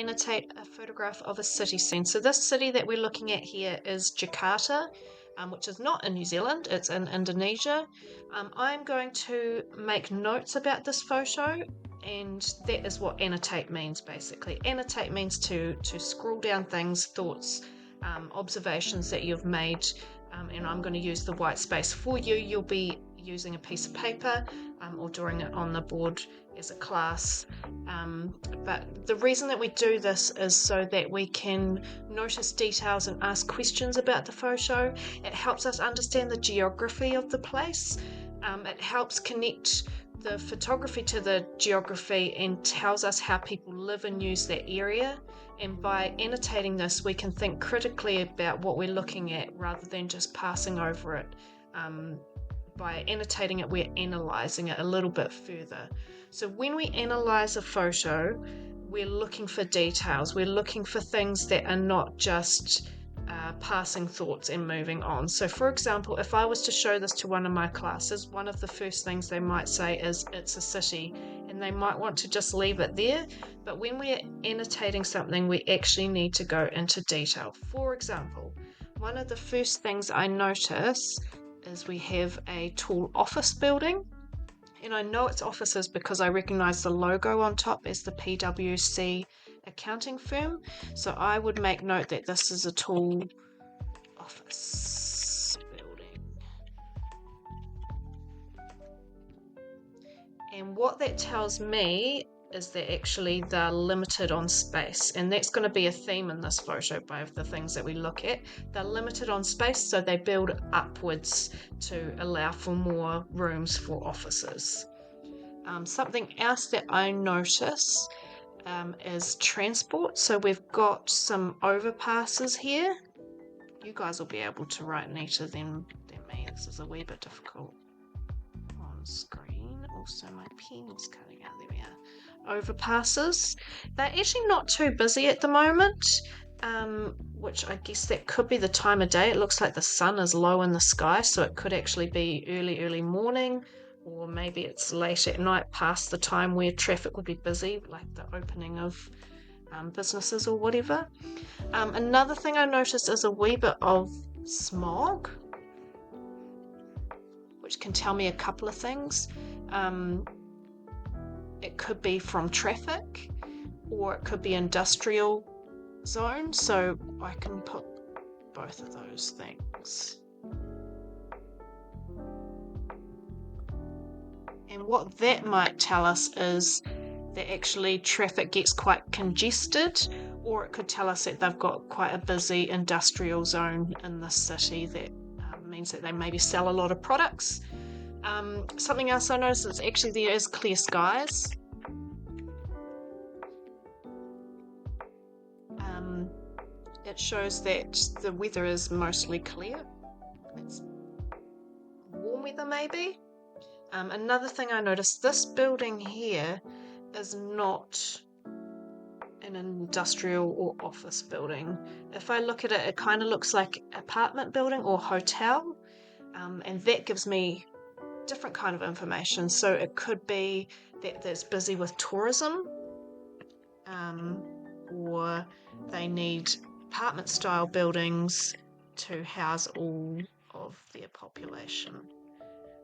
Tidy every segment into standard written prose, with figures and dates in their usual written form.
annotate a photograph of a city scene. So this city that we're looking at here is Jakarta, which is not in New Zealand, it's in Indonesia. I'm going to make notes about this photo, and that is what annotate means basically. Annotate means to scroll down things, thoughts, observations that you've made, and I'm going to use the white space for you. You'll be using a piece of paper or drawing it on the board as a class. But the reason that we do this is so that we can notice details and ask questions about the photo. It helps us understand the geography of the place. It helps connect the photography to the geography and tells us how people live and use that area. And by annotating this, we can think critically about what we're looking at rather than just passing over it. By annotating it, we're analysing it a little bit further. So when we analyse a photo, we're looking for details. We're looking for things that are not just passing thoughts and moving on. So for example, if I was to show this to one of my classes, one of the first things they might say is it's a city, and they might want to just leave it there. But when we're annotating something, we actually need to go into detail. For example, one of the first things I notice is we have a tall office building, and I know it's offices because I recognize the logo on top as the PwC accounting firm. So I would make note that this is a tall office building. And what that tells me is that actually they're limited on space, and that's going to be a theme in this photo by the things that we look at. They're limited on space, so they build upwards to allow for more rooms for offices. Something else that I notice is transport. So we've got some overpasses here. You guys will be able to write neater than me. This is a wee bit difficult on screen. Also my pen's cutting out. There we are. Overpasses. They're actually not too busy at the moment, which I guess that could be the time of day. It looks like the sun is low in the sky, so it could actually be early morning, or maybe it's late at night past the time where traffic would be busy, like the opening of businesses or whatever. Another thing I noticed is a wee bit of smog, which can tell me a couple of things. It could be from traffic, or it could be industrial zone, so I can put both of those things. And what that might tell us is that actually traffic gets quite congested, or it could tell us that they've got quite a busy industrial zone in the city that means that they maybe sell a lot of products. Something else I noticed is actually there is clear skies. It shows that the weather is mostly clear. It's warm weather maybe. Another thing I noticed, this building here is not an industrial or office building. If I look at it, it kind of looks like apartment building or hotel, and that gives me different kind of information. So it could be that it's busy with tourism, or they need apartment style buildings to house all of their population.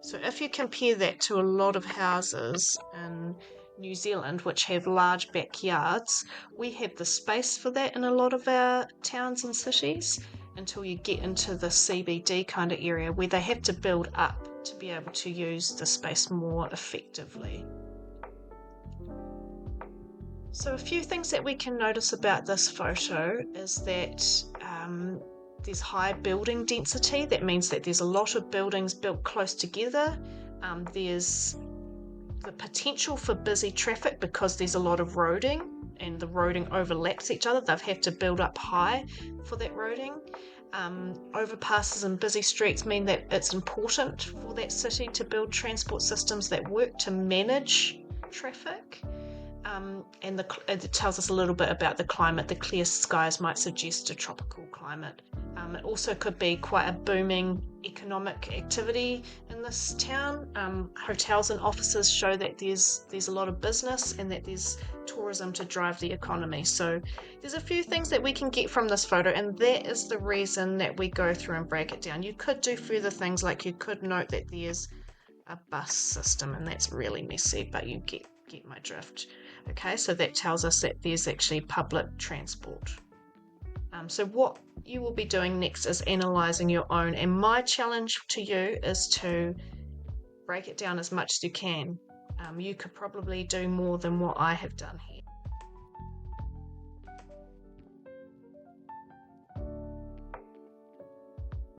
So if you compare that to a lot of houses in New Zealand, which have large backyards, we have the space for that in a lot of our towns and cities, until you get into the CBD kind of area where they have to build up to be able to use the space more effectively. So a few things that we can notice about this photo is that there's high building density. That means that there's a lot of buildings built close together. There's the potential for busy traffic because there's a lot of roading, and the roading overlaps each other. They've had to build up high for that roading. Overpasses and busy streets mean that it's important for that city to build transport systems that work to manage traffic. And it tells us a little bit about the climate. The clear skies might suggest a tropical climate It also could be quite a booming economic activity in this town. Hotels and offices show that there's a lot of business and that there's tourism to drive the economy. So there's a few things that we can get from this photo, and that is the reason that we go through and break it down. You could do further things, like you could note that there's a bus system, and that's really messy, but you get my drift. Okay, so that tells us that there's actually public transport. So what you will be doing next is analysing your own, and my challenge to you is to break it down as much as you can. You could probably do more than what I have done here.